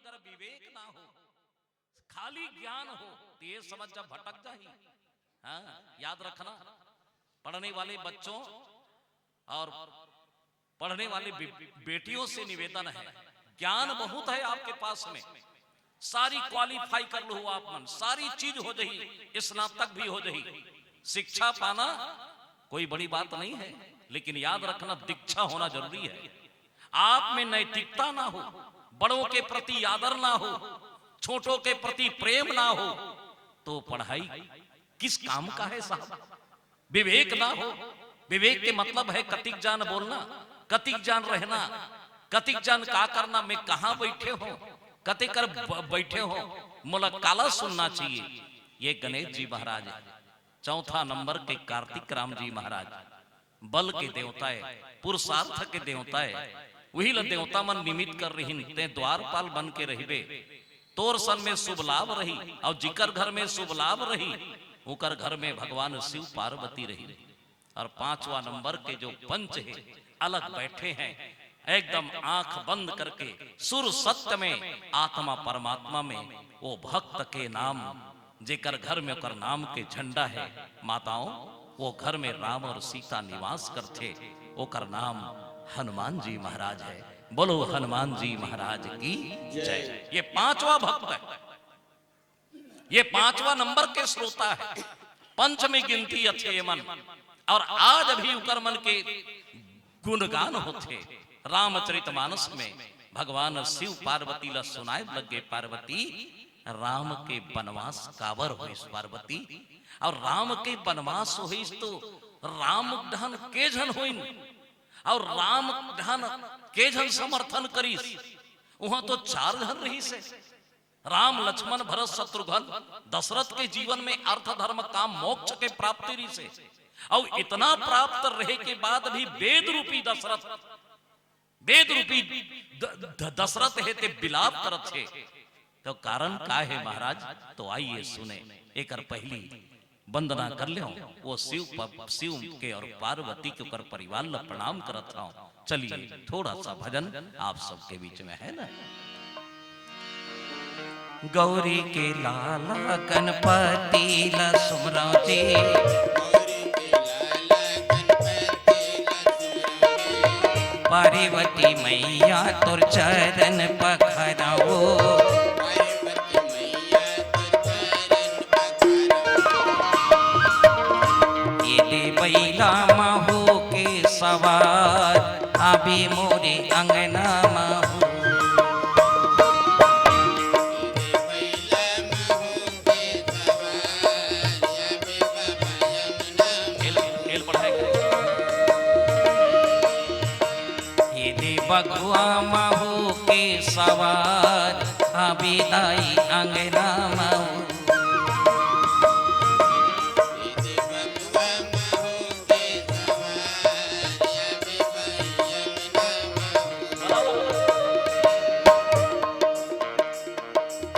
अगर विवेक ना हो, खाली ज्ञान हो, तो ये समझ जब भटक जाए। हाँ, याद रखना, पढ़ने वाले बच्चों और पढ़ने वाली बेटियों से निवेदन है, ज्ञान बहुत है आपके पास में, सारी क्वालिफाई कर लो आप मन, सारी चीज हो जाही, स्नातक भी हो जाही, शिक्षा पाना कोई बड़ी बात नहीं है, लेकिन याद रखना दीक्षा होना जरूरी है। आप में नैतिकता ना हो, बड़ों के प्रति आदर ना हो, छोटों के प्रति प्रेम ना हो, तो पढ़ाई किस काम का है साहब। विवेक ना हो, विवेक के मतलब है कतिक जान बोलना, कतिक जान रहना, कतिक जान का करना, मैं कहां बैठे हो, कते कर बैठे हो, मोला काला सुनना चाहिए। ये गणेश जी महाराज चौथा नंबर के कार्तिक राम जी महाराज बल के देवता है, पुरुषार्थ के देवता है, वही ल देवता मन निमित कर रही ते द्वारपाल बन के रहिबे, तोर सन में शुभ लाभ रही, और जिकर घर में शुभ लाभ रही उकर घर में भगवान शिव पार्वती रही। और पांचवा नंबर के जो पंच है अलग बैठे हैं, एकदम आंख बंद करके सुर सत्य में, आत्मा परमात्मा में, वो भक्त के नाम जेकर घर में ओकर नाम के झंडा है। माताओं, वो घर में राम और सीता निवास करते, ओकर नाम हनुमान जी महाराज है। बोलो हनुमान जी महाराज की जय। ये पांचवा भक्त है, ये पांचवा नंबर के श्रोता है, पंच में गिनती अच्छे मन, और आज अभी उकर मन के गुणगान होते। रामचरितमानस में भगवान शिव पार्वती ला सुनाए लगे, पार्वती राम के वनवास काबर होइस पार्वती, और राम के वनवास होइस तो राम धन के जन होइन, और राम धन के जन समर्थन करिस। वहां तो चार जन रही से, राम लक्ष्मण भरत शत्रुघ्न, दशरथ के जीवन में अर्थ धर्म काम मोक्ष के प्राप्ति रही से, और इतना प्राप्त रहे के बाद भी वेद रूपी दशरथ, वेद रूपी दशरथ है ते बिलाप करत है। तो कारण का है महाराज, तो आइए सुने। एक पहली वंदना कर ले, वो शिव के और पार्वती के ऊपर परिवार ला प्रणाम करत हूं। चलिए थोड़ा सा भजन आप सबके बीच में है ना। गौरी के लाला गणपति ला सुमरो जी, पार्वती मैया तोर चरण पखराओ, ये ले बैला महू के सवार, अभी मोरे अंगना महू। बगुआ महू के सवार, अभी दाई अंगना महू।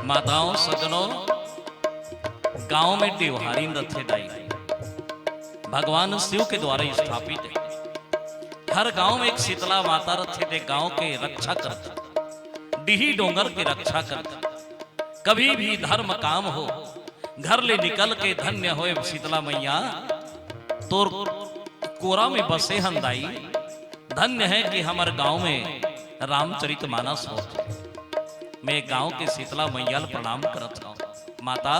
माताओं सज्जनों, गांव में त्योहारी रथे दाई भगवान शिव के द्वारा स्थापित है। हर गांव में एक शीतला माता रथे दे, गांव के रक्षा करता, डीही डोंगर के रक्षा करता। कभी भी धर्म काम हो, घर ले निकल के धन्य होए शीतला मैया, तोर कोरा में बसे हंदाई, धन्य है कि हमारे गांव में रामचरितमानस हो। मैं गांव के शीतला मैया प्रणाम करत हूं। माता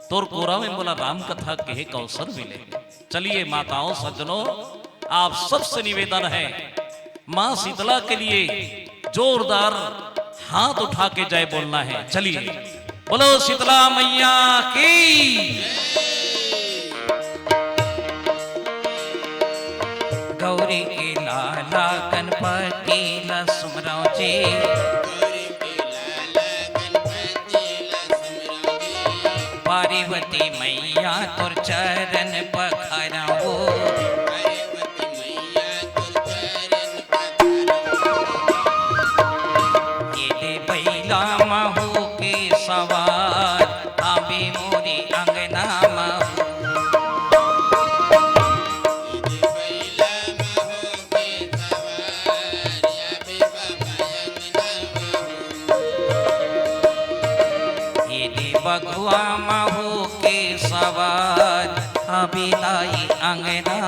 तोर कोरा में बोला राम कथा के अवसर मिले। चलिए माताओं सज्जनों, आप सबसे निवेदन है, मां शीतला के लिए जोरदार हाथ उठा के जय बोलना है। चलिए बोलो शीतला मैया की। गौरी के लाला गणपति ला सुमरो जी, पार्वती मैया तोर चरण पखराओ, महू के सवार, अभी मोरी अंगना महू।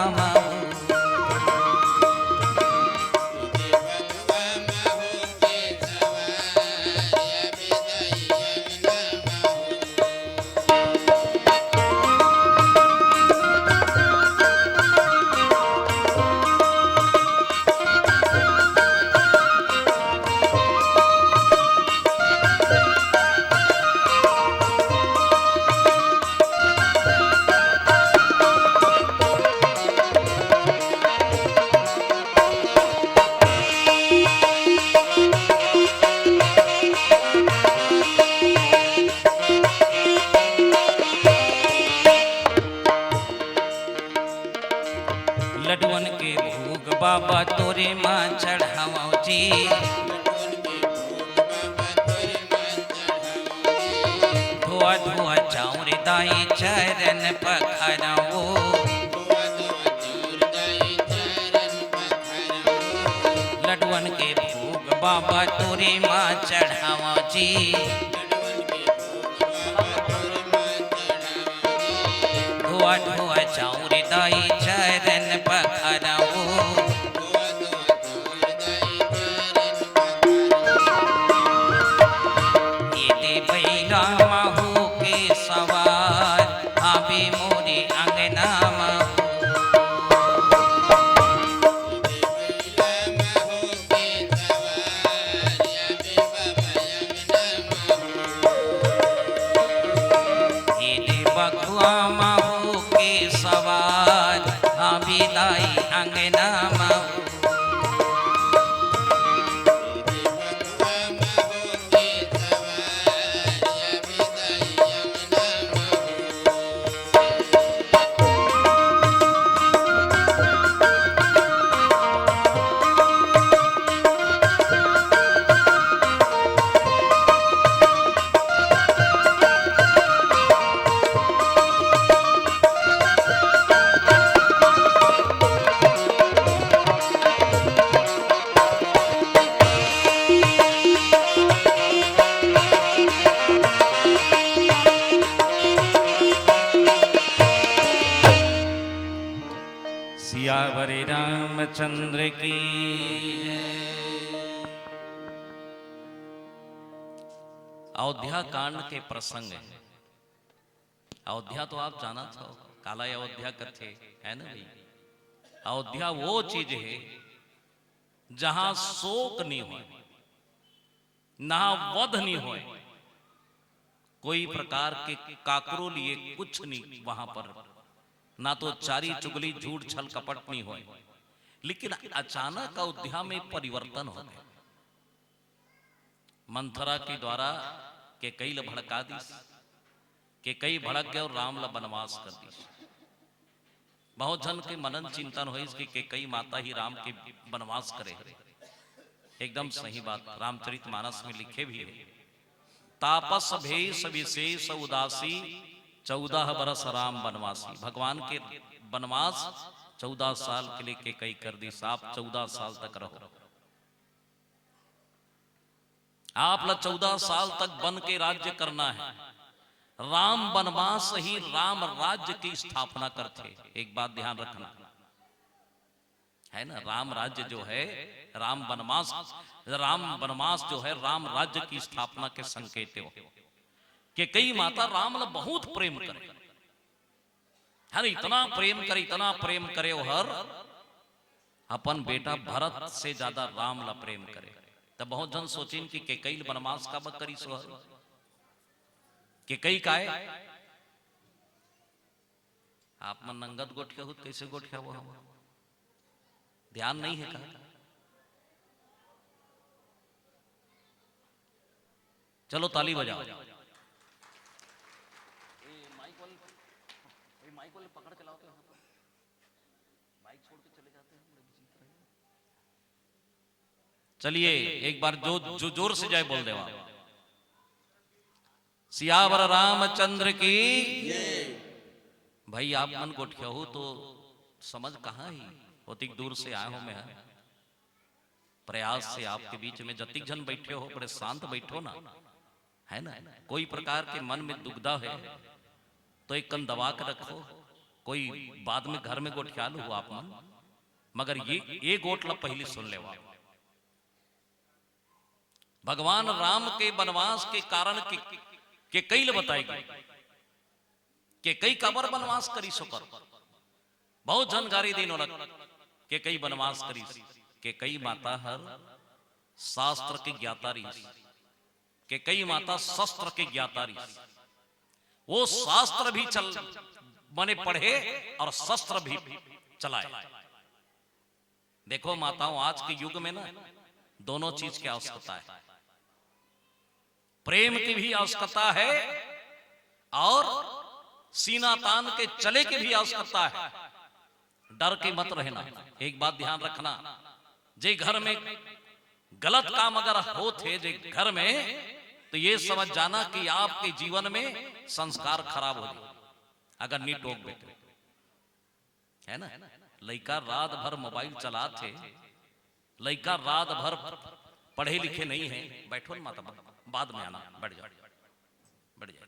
नामा लडुअन के भोग बाबा तोरे माँ चढ़ाओ जी। धोआ धोआ चाउर दाई चरण पखराओ। लडुअन के भोग बाबा तोरे माँ चढ़ाओ जी। धोआ धोआ चाउर दाई चरण पखराओ। ये बैला महू के सवार आवे मोरे अंगना महू। ये बकुआ महू के सवार आवे दाई अंगना महू। सियावर रामचंद्र की अयोध्या कांड के प्रसंग है। अयोध्या तो आप जाना था, काला अयोध्या कथे है ना भाई। अयोध्या वो चीज है जहां शोक नहीं हो, ना वध नहीं हो, कोई प्रकार के काकरो लिए कुछ नहीं वहां पर, ना तो चारी चुगली झूठ छल कपट नहीं हो। लेकिन अचानक अयोध्या में परिवर्तन हो गया। मंथरा के द्वारा के कई भड़का दी, के कई भड़क गए और राम ला वनवास कर दी। बहुत जन के मनन चिंतन हो इसके कई माता ही राम के वनवास करे। एकदम सही बात रामचरितमानस में लिखे भी है। तापस भेष विशेष उदासी 14 बरस राम वनवासी। भगवान के वनवास 14 साल के लिए के कई कर दी। आप 14 साल तक रहो, आप ला 14 साल तक बन के राज्य करना है। राम वनवास ही राम राज्य की स्थापना करते। एक बात ध्यान रखना है ना, राम राज्य जो है, राम वनवास जो है राम राज्य की स्थापना के संकेत हो। कि कई माता राम ला बहुत प्रेम करे, हर इतना प्रेम करे हर अपन बेटा भरत से ज्यादा राम ला प्रेम करे। तब बहुत जन सोचिन कि के कई वनवास का बकरी सोहर के कई काए आप मन नंगत गोठिया हो, कैसे गोठिया वो हम ध्यान नहीं है का। चलो ताली बजाओ। माइक वाले पकड़ के लाओ, माइक छोड़ के चले जाते हैं। चलिए एक बार जो जोर से जाए बोल देवा। सियावर रामचंद्र की भाई। आप मन गोठिया हो तो समझ कहाँ ही बहुत दूर से आए हो। मैं प्रयास से आपके बीच में जतिक जन बैठे हो, बड़े शांत बैठो ना, है ना। कोई प्रकार के मन में दुविधा है तो एक कन दबा के रखो, कोई बाद में घर में गोठियाल हुआ आप मन, मगर ये गोटला पहली सुन ले। भगवान राम के वनवास के कारण के कई बताएगी कि कई कबर वनवास करी सोकर बहुत जानकारी दिन के कई वनवास करी के कई माता हर शास्त्र के ज्ञाता रही के कई माता शस्त्र के ज्ञाता रही। वो शास्त्र भी चल बने पढ़े और शस्त्र भी चलाए। देखो माताओं, आज के युग में ना दोनों चीज की आवश्यकता है। प्रेम की भी आवश्यकता है और सीना तान के चले की भी आवश्यकता है। डर के मत रहना। एक बात ध्यान रखना, जे घर में गलत काम अगर हो थे जे घर में, तो ये समझ जाना कि आपके जीवन में संस्कार खराब हो जाए। अगर नहीं टोक बेटे है ना, लड़का रात भर मोबाइल चलाते, लड़का रात भर पढ़े लिखे नहीं है, बैठो ना माता, बाद में आना, बैठ जाओ, बैठ जाओ,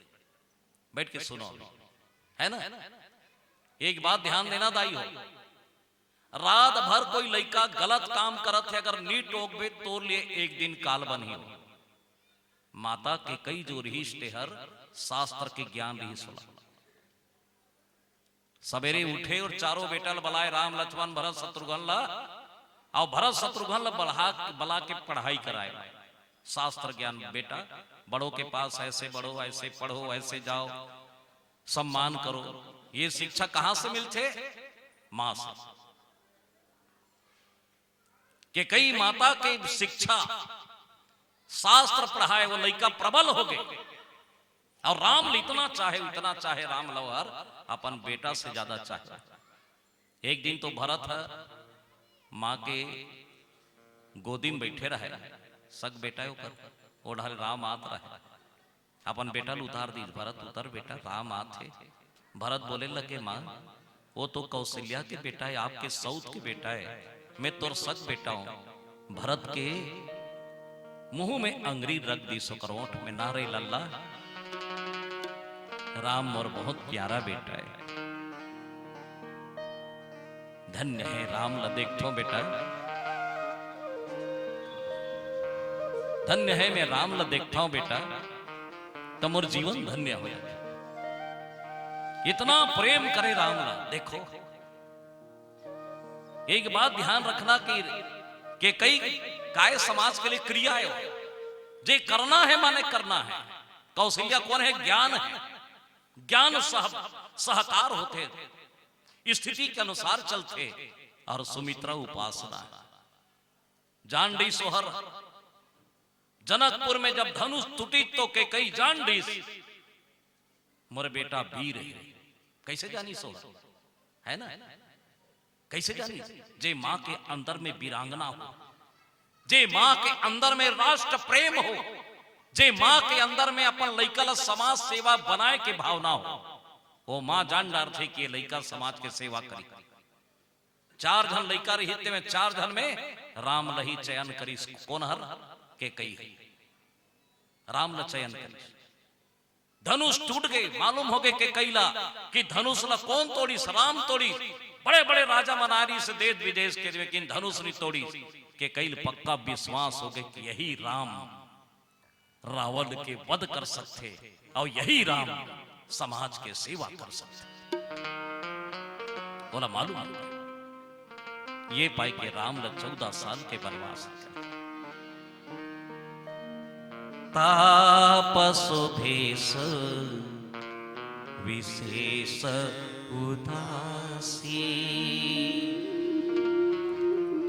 बैठ के सुनो, है ना। एक बात ध्यान देना दाई हो, रात भर कोई लड़का गलत काम करत है, अगर नी टोकबे तो लिए एक दिन काल बन ही हो। माता के कई जो रिश्ते हर शास्त्र के ज्ञान रही सुना। सवेरे उठे और चारों बेटल बलाए राम लक्ष्मण भरत शत्रुघ्न ला, और भरत शत्रुघ्न बला के पढ़ाई कराए शास्त्र ज्ञान। बेटा बड़ों के पास ऐसे बढ़ो, ऐसे पढ़ो, ऐसे जाओ, सम्मान करो। ये शिक्षा कहां से मिलते? मां से। कि कई माता के शिक्षा शास्त्र पढ़ाए वो लड़का प्रबल हो गए। और राम इतना चाहे राम लवर अपन बेटा से ज्यादा चाहे। एक दिन तो भरत माँ के गोदी में बैठे रहे, सग बेटा ओ ढाल राम आत रहे, अपन बेटा उतार दी। भरत उतर बेटा, राम आते। भरत बोले लगे माँ वो तो कौशल्या के बेटा है, आपके सौत के बेटा है, मैं तोर सग बेटा हूं। भरत के मुंह में अंगरी रख दी सुकरोट में, नारे लल्ला राम मोर बहुत प्यारा बेटा है, धन्य है राम ला देखो बेटा, धन्य है मैं राम ला देखता हूं बेटा, तमोर जीवन धन्य हो जाए। इतना प्रेम करे राम ला। देखो एक बात ध्यान रखना कि कई काय समाज के लिए क्रियाएं हो, जे करना है माने करना है। कौशल्या कौन है? ज्ञान है। ज्ञान सहकार होते, स्थिति के अनुसार चलते। और सुमित्रा उपासना। जान डी सोहर जनकपुर में जब धनुष टूटी तो के कई जान डी मोर बेटा वीर है। कैसे जानी सोहर? है ना, कैसे जानी? जे मां के अंदर में वीरांगना हो, जे मां के अंदर में राष्ट्र प्रेम हो, जे मां के अंदर में अपन लइका समाज सेवा बनाए के भावना हो, वो मां जान डार थे कि लइका समाज के सेवा करी। 4 जन लइका रही में 4 जन में राम लही चयन करी। कौन हर? के कई है राम ल चयन करी। धनुष टूट गए। मालूम हो गए के कैला कि धनुष ला कौन तोड़ी? राम तोड़ी। बड़े बड़े राजा मनारी से देश विदेश के, लेकिन धनुष नहीं तोड़ी। के कैल पक्का विश्वास हो गए कि यही राम रावण के वध कर सकते और यही राम समाज के सेवा कर सकते। बोला मालूम ये पाई के राम ल 14 साल के वनवास। तापसो भेष विशेष उदासी,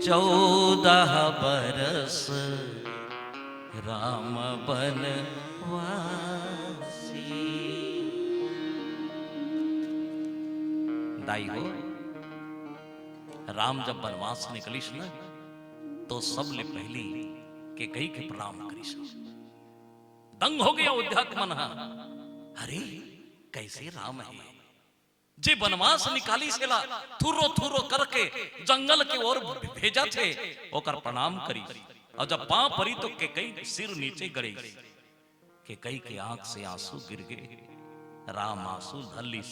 14 बरस राम बनवासी। दाई हो, राम जब वनवास निकलिस न तो सबले पहली के कई के प्रणाम करिस। दंग हो गया उद्यत मन। अरे कैसे राम है जे वनवास निकाली सेला थुरो थुरो करके जंगल के ओर भेजा थे, ओकर प्रणाम करी। और जब पांव परी तो के कई सिर नीचे गड़े। के कई के आंख से आंसू गिर गए। राम आंसू धल्ली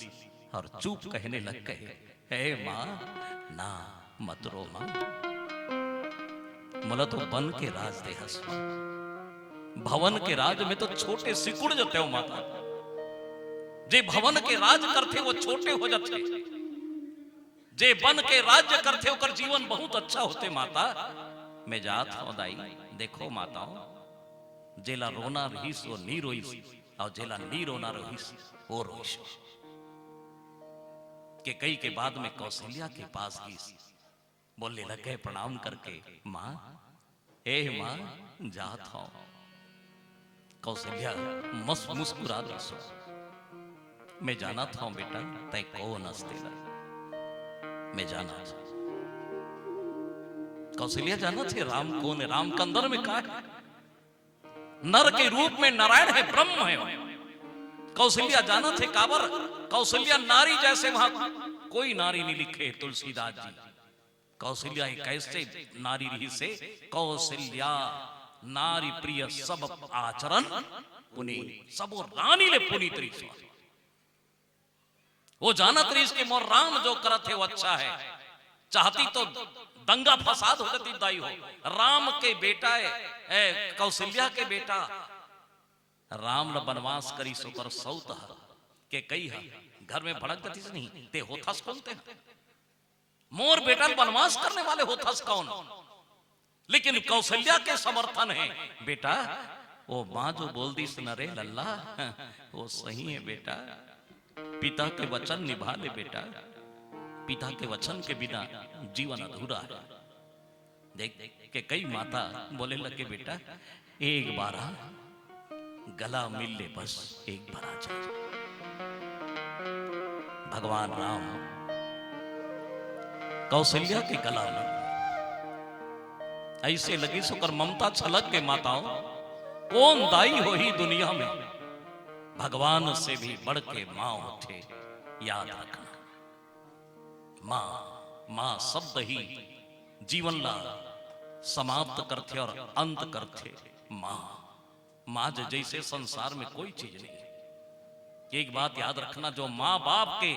और चुप कहने लग गए, हे मां ना मत रो मां, मोला तो बन के राज दे हस, भवन के राज में तो छोटे सिकुड़ जाते हो माता, जे भवन के राज करते वो छोटे हो जाते, जे बन के राज्य करते होकर जीवन बहुत अच्छा होते माता। मैं जात हूं दाई, देखो माताओं, जेला रोना रहीस वो नी रोईस, और जेला नी रोना रहीस वो रोईस। के कई के बाद में कौशल्या के पास गई, बोलने लगे प्रणाम करके, मां ए मां जात हूं। कौशल्या मस्त मुस्कुरा दी, सो मैं जाना था बेटा तय कौन हंसते ला, मैं जाना था। कौशल्या जाना थे राम कौन है, राम के अंदर में क्या है, नर के रूप में नारायण है, ब्रह्म है। कौशल्या जाना थे काबर, कौशल्या नारी जैसे वहां कोई नारी नहीं लिखे तुलसीदास जी। कौशल्या एक ऐसे नारी रही से, कौशल्या नारी प्रिय सब आचरण पुनीत, सब रानी ले पुनीत रही। वो जानत रही कि मोर राम जो करत है वो अच्छा है, चाहती तो दंगा फसाद हो जाती दाई हो। राम के बेटा है, कौशल्या के बेटा राम ल वनवास करी सोकर सौत के कई है घर में भड़क जाती नहीं ते होथस कौन ते, मोर बेटा वनवास करने वाले होथस कौन। लेकिन कौशल्या के समर्थन है, बेटा वो मां जो बोल दी न रे लल्ला वो सही है बेटा, पिता के वचन निभा ले बेटा, पिता के वचन के बिना जीवन अधूरा है। देख के कई माता बोले लगे, बेटा एक बार गला मिल ले, बस एक बार आ जाए। भगवान राम कौशल्या के गला लग ऐसे लगी सोकर ममता छलक के माताओं, कौन दाई हो ही दुनिया में, भगवान से भी बढ़ के मां होते, याद रखना। मां मां शब्द ही जीवन ला समाप्त करते और अंत करते। मां मां जैसे संसार में कोई चीज नहीं। एक बात याद रखना, जो मां बाप के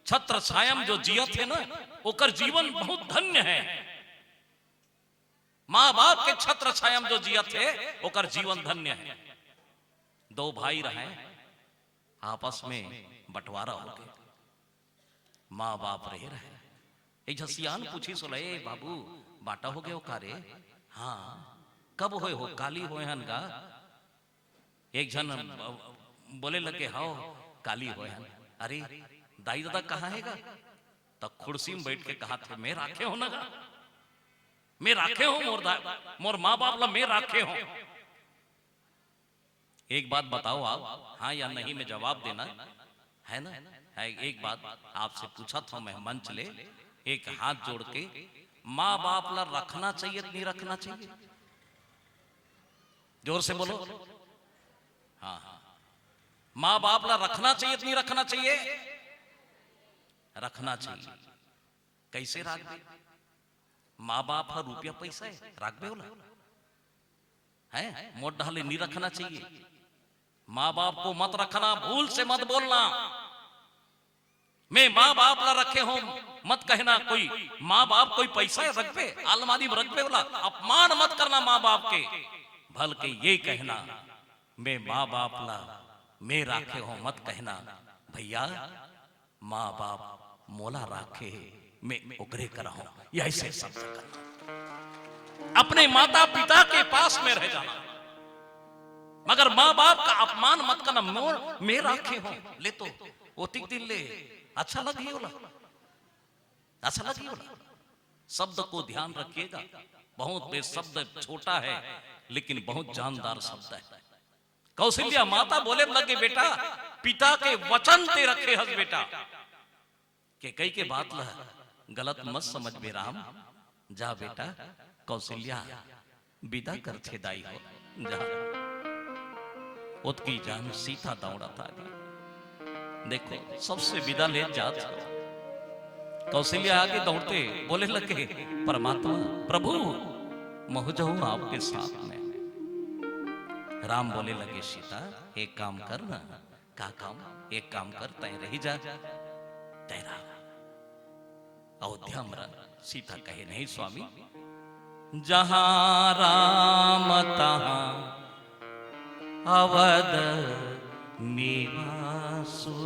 छत्र छायम जो जियत है ना, ओकर जीवन बहुत धन्य है। मां बाप के छत्र छायम जो जियत है ओकर जीवन धन्य है। दो भाई रहे, आपस में बंटवारा हो गया, मां बाप रहे। एक झसियान पूछी सोले, बाबू बाटा हो गयो कारे? हाँ कब होए हो? काली होए हन गा। एक जन बोले लगे, हाओ काली होए हन। अरे दाई दादा कहाँ है गा? तब कुर्सी में बैठ के कहा थे, मैं राखे हो ना गा, मैं राखे हो मोर माँ बाप ला मैं राखे हो। एक बात बताओ आप, हाँ या नहीं में जवाब देना है ना। है एक बात आपसे पूछा था मैं मंच ले, एक हाथ जोड़ के, माँ बाप ला रखना चाहिए नहीं रखना चाहिए? जोर से बोलो। हाँ हाँ, माँ बाप ला रखना चाहिए नहीं रखना चाहिए? रखना चाहिए। कैसे राख दे? माँ बाप हा रुपया पैसा है राख दे है, मोट ढाले नहीं रखना चाहिए। माँ बाप को मत रखना, भूल से मत बोलना मैं माँ बाप ला रखे हो मत कहना। कोई माँ बाप कोई पैसा है रख पे, अलमारी में रख पे बोला, अपमान मत करना माँ बाप के। भल के ये कहना मैं माँ बाप ला मैं राखे हो मत कहना, भैया माँ बाप मोला राखे मैं उगरे कर हूं, ये ऐसे शब्द करना। अपने माता पिता के पास में रह जाना, मगर माँ बाप का अपमान मत करना। मोर मैं राखे हो ले तो वो तिक दिन ले, अच्छा लगी होला, अच्छा लगी होला। शब्द को ध्यान रखिएगा, बहुत बेशब्द छोटा है लेकिन बहुत जानदार शब्द है। कौशल्या माता बोले लगे, बेटा पिता के वचन ते रखे हस बेटा, के कई के बात ला गलत मत समझ बे राम। जा बेटा कौशल्या विदा कर थे दाई हो जा। उत्की जान सीता दौड़ा था। देखो सबसे विदा ले जात कौशल्या आगे दौड़ते बोले लगे, परमात्मा प्रभु मोह जाऊं आपके साथ में। राम बोले लगे, सीता एक काम कर ना। का काम? एक काम कर, तय रही जा, तेरा अयोध्या मरण। सीता कहे नहीं स्वामी, जहां राम तहां अवध निवासो।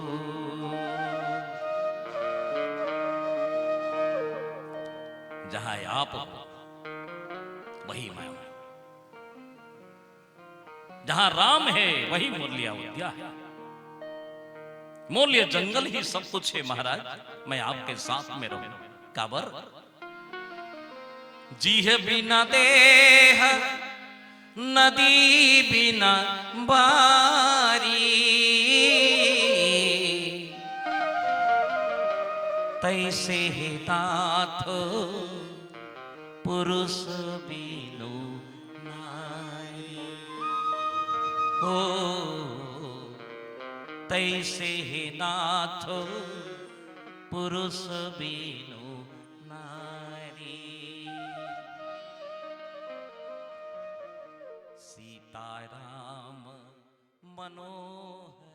जहां आप हो वही मैं हूं, जहां राम है वही मुरली अयोध्या है। मूल्य जंगल ही सब कुछ है महाराज, मैं आपके साथ में रहूं। काबर जीह बिना देह नदी बिना बारी, तैसे ही तात पुरुष बिनु नारी। ओ तैसे ही नाथ पुरुष बिनु नारी। सीताराम मनोहर